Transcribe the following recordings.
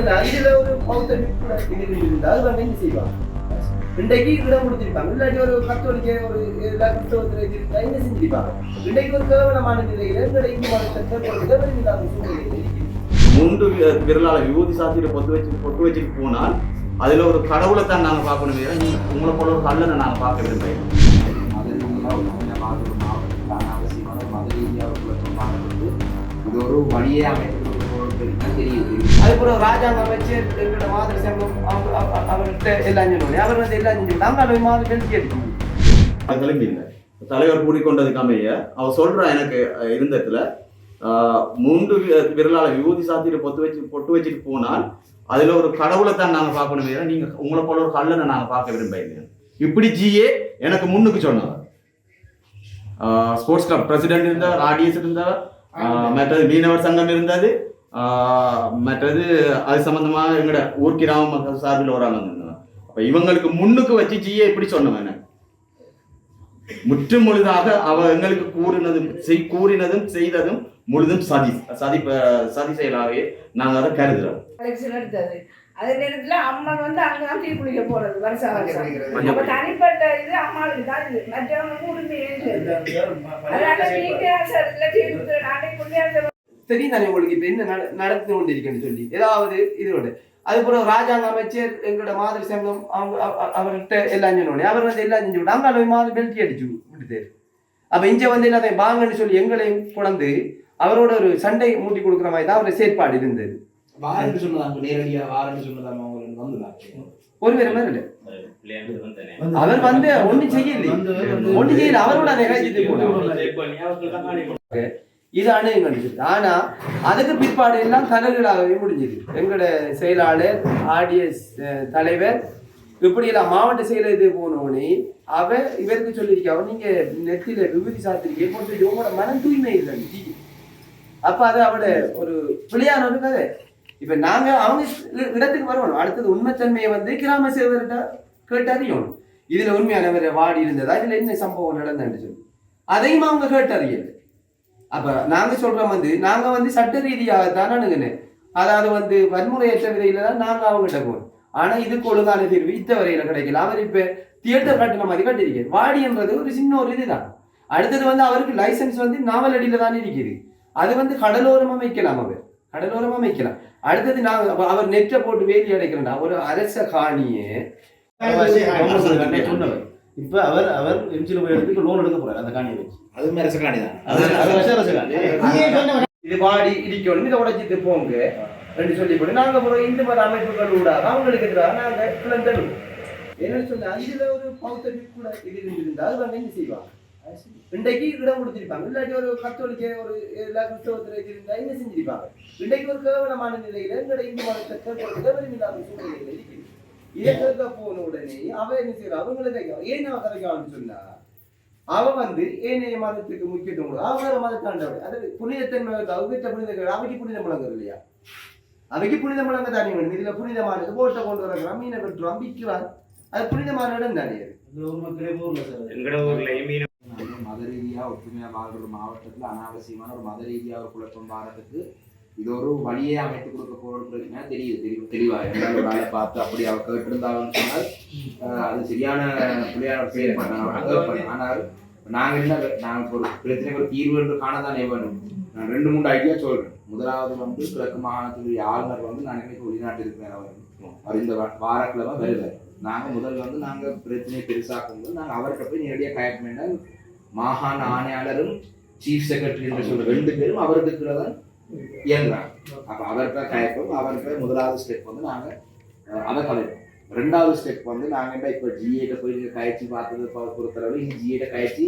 சொன்னா இதுல ஒரு பௌத்த இருந்தால் அவங்க என்ன செய்வாங்க இன்றைக்கு இடம் கொடுத்திருப்பாங்க இல்லாட்டி ஒரு கத்தோலிக்க ஒரு எல்லா கிறிஸ்தவத்தில் இருந்தா என்ன செஞ்சிருப்பாங்க இன்றைக்கு ஒரு கேவலமான நிலையில எங்களை இந்து மதத்தை சூழ்நிலையில் மூன்று விரலால விபூதி சாத்திர பொட்டு வச்சுட்டு போனால் அதுல ஒரு கடவுளை தான் நாங்க பார்க்கணும் உங்களை போல ஒரு கல்லனை நாங்க பார்க்க விரும்புகிறேன் இது ஒரு வழியே அமைப்பு தெரியுது. அதுக்கப்புறம் ராஜாங்க அமைச்சர் எங்களோட மாதிரி சங்கம் அவர்கிட்ட எல்லாம் சொன்னோம் அவர் வந்து எல்லாம் செஞ்சுட்டாங்க அதை மாதிரி வெளியே எடுக்கணும் அது கிளம்பி இல்லை தலைவர் கூறிக்கொண்டதுக்கு அமைய அவர் சொல்ற எனக்கு இருந்ததுல மூன்று விரலால விபூதி சாத்திர பொட்டு வச்சுட்டு போனால் அதுல ஒரு கடவுளை தான் நாங்க பார்க்கணும் நீங்க உங்களை போல ஒரு கல்லனை நாங்க பார்க்க விரும்புகிறேன் இப்படி ஜிஏ எனக்கு முன்னுக்கு சொன்னார். ஸ்போர்ட்ஸ் கிளப் பிரசிடென்ட் இருந்தார், ஆடியன்ஸ் இருந்தார், மற்றது மீனவர் சங்கம் இருந்தது, மற்றது அது சம்பந்தமா எங்கட ஊர் கிராம மக்கள் சார்பில் ஒரு ஆள் வந்திருந்தாங்க. அப்ப இவங்களுக்கு முன்னுக்கு வச்சு ஜிஏ இப்படி சொன்னவன் முற்று முழுதாக அவ எங்களுக்கு கூறினதும் செய்ததும் முழுதும் சதி செயலாகவே நாங்கள் அதை கருதுறோம். அதே நேரத்துல அம்மா வந்து அங்கதான் தீ குளிக்க போறது வருஷம் அப்ப தனிப்பட்ட இது அம்மாவுக்கு தான் இது மற்றவங்க உரிமையே தெரியும் தானே உங்களுக்கு இப்ப என்ன நடந்து கொண்டிருக்கேன்னு சொல்லி ஏதாவது இதோட அதுக்கப்புறம் ராஜாங்க அமைச்சர் எங்களோட மாதிரி சங்கம் அவர்கிட்ட எல்லாம் சொன்னோடனே அவர் வந்து எல்லாம் செஞ்சு விட்டு அங்கே மாதிரி பெல்ட்டி அடிச்சு விட்டுட்டாரு. அப்ப இங்க வந்து எல்லாத்தையும் வாங்கன்னு சொல்லி எங்களையும் குழந்து அவரோட ஒரு சண்டை மூட்டி கொடுக்குற மாதிரி தான் அவரோட செயற்பாடு இருந்தது. வாரன்னு சொன்னதாங்க நேரடியா வாரன்னு சொன்னதாங்க அவங்க வந்து ஒரு வேற மாதிரி இல்லை அவர் வந்து ஒன்னும் செய்யல அவரோட நிகழ்ச்சி இது அணுகுது. ஆனா அதுக்கு பிற்பாடு எல்லாம் தலைவர்களாகவே முடிஞ்சது. எங்களோட செயலாளர் ஆடிஎஸ் தலைவர் இப்படி எல்லாம் மாவட்ட செயலர் போனோடனே இவருக்கு சொல்லியிருக்காங்க நீங்க நெத்தில விபூதி சாத்திரிக்கை போட்டு உங்களோட மனம் தூய்மை இல்லை. அப்ப அது அவட ஒரு பிள்ளையான ஒரு கதை. இப்ப நாங்க அவங்க இடத்துக்கு வருவோம். அடுத்தது உண்மைத்தன்மையை வந்து கிராம சேவர்கிட்ட கேட்டு அறியணும். இதுல உண்மையான வாடி இருந்ததா இதுல என்ன சம்பவம் நடந்ததுன்னு சொல்லி அதையும் அவங்க கேட்டு அறியல. அப்ப நாங்க சொல்றோம் வந்து நாங்க வந்து சட்ட ரீதியாகத்தான் அணுகுனேன். அதாவது வந்து வன்முறையற்ற விதையில தான் நாங்க அவங்ககிட்ட போனோம். ஆனா இதுக்கு ஒழுங்கான தீர்வு இத்த வரையில கிடைக்கல. அவர் இப்ப தியேட்டர் கட்டின மாதிரி கட்டிருக்காரு. வாடின்றது ஒரு சின்ன ஒரு இதுதான். அடுத்தது வந்து அவருக்கு லைசன்ஸ் வந்து நாவலடியில தான் இருக்குது. அது வந்து கடலோரம் அமைக்கலாம். அவர் கடலோரம் அமைக்கலாம். அடுத்தது நாங்க அவர் நெற்றை போட்டு வேலி அடைக்கிறா ஒரு அரச காணியே சொன்னவர். இப்ப அவர் எம்ஜியில் போய் எடுத்து லோன் எடுக்க போறாரு அந்த காணியை வச்சு. அதுவுமே அரச காணி தான். இது வாடி இடிக்கணும் இதை உடைச்சிட்டு போங்க என்று சொல்லி போட்டு நாங்க போறோம் இந்து மத அமைப்புகள் ஊடாக அவங்களுக்கு எதிராக நாங்க கிளந்தடும் என்னன்னு சொன்னா இதுல ஒரு பௌத்த கூட இது இருந்தா அது வந்து என்ன செய்வாங்க இன்றைக்கு இடம் கொடுத்திருப்பாங்க இல்லாட்டி ஒரு கத்தோலிக்க ஒரு எல்லா கிறிஸ்தவத்துல இருந்தா என்ன செஞ்சிருப்பாங்க இன்றைக்கு ஒரு கேவலமான நிலையில எங்களோட இந்து மதத்தை விரும்பில்லாத சூழ்நிலையில இருக்குது. இதை கேட்க போன உடனே அவ என்ன செய்யறா அவங்களுக்கு ஏன் அவ கதைக்கான்னு சொன்னா அவ வந்து ஏனைய மதத்துக்கு முக்கியத்துவம் அவர மதத்தாண்டவர் அதாவது புனிதத்தன்மை அவகிட்ட புனித அவைக்கு புனித முழங்குறது இல்லையா அவைக்கு புனித முழங்க தானே வேணும். இதுல புனிதமானது போட்டை கொண்டு வர மீனை பெற்றுவான் விற்கிறான் அது புனிதமான இடம் தானே. மத ரீதியா ஒற்றுமையா வாழ்ற ஒரு மாவட்டத்துல அனாவசியமான ஒரு மத ரீதியா ஒரு குழப்பம் வாரத்துக்கு இது ஒரு வழியே அமைத்து கொடுக்க போறதுன்னா தெரியுது தெளிவா என்னால் ஒரு ஆளை பார்த்து அப்படி அவ கேட்டு இருந்தாங்கன்னு சொன்னால் அது சரியான புள்ளியான செயல். ஆனால் நாங்க என்ன நாங்க ஒரு பிரச்சனைக்கு ஒரு தீர்வு என்று காணதானே வேணும். நான் 2-3 ஐடியா சொல்றேன். முதலாவது வந்து கிழக்கு மாகாணத்துடைய ஆளுநர் வந்து நான் இன்னைக்கு வெளிநாட்டு இருக்கிறேன். அவர் இந்த வாரக்கிழமை வருவார். நாங்க முதல்ல வந்து நாங்க பிரச்சனையை பெருசாக்கும் போது நாங்க அவர்கிட்ட போய் நேரடியாக கயப்பேன்னா மாகாண ஆணையாளரும் சீஃப் செக்ரட்டரி என்று சொல்ற 2 பேரும் அவருக்கு தான் இயங்குறாங்க. அப்ப அவர்கிட்ட கயப்போம். அவர்கிட்ட முதலாவது ஸ்டெப் வந்து நாங்க அதை கலைப்போம். 2வது ஸ்டெப் வந்து நாங்க இப்ப ஜிஏட்ட போய் கயச்சி பார்த்தது பொறுத்தளவு இங்க ஜிஏட்ட கயச்சி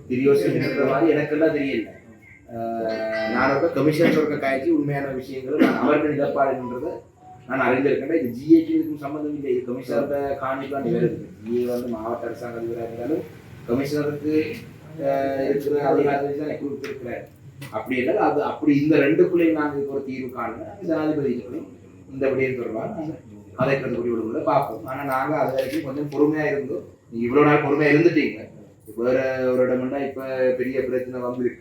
திரியோசன் இருக்கிற மாதிரி எனக்கு எல்லாம் தெரியல. நான் கமிஷன் இருக்க கயச்சி உண்மையான விஷயங்களும் நான் அவர்கள் நிலப்பாடுன்றதை நான் அறிந்திருக்கேன். இது ஜிஏக்கு இதுக்கும் சம்மந்தம் இல்லை. இது கமிஷனரோட காணிக்காண்டி வருது. ஜிஏ வந்து மாவட்ட அரசாங்க அதிபராக இருந்தாலும் கமிஷனருக்கு இருக்கிற அதிகாரத்தை தான் கொடுத்திருக்கிறார். அப்படி இல்லை அது அப்படி இந்த 2க்குள்ளேயும் நாங்கள் ஒரு தீர்வு காணுங்க ஜனாதிபதிகளும் இந்த விடயம் தொடர்பாக அதை கருத்துப்படி விடுமுறை பார்ப்போம். ஆனால் நாங்கள் அது வரைக்கும் கொஞ்சம் பொறுமையாக இருந்தோம். நீங்கள் இவ்வளோ நாள் பொறுமையாக இருந்துட்டீங்க. வேற ஒரு இடம்னா இப்போ பெரிய பிரச்சனை வந்துருக்கு.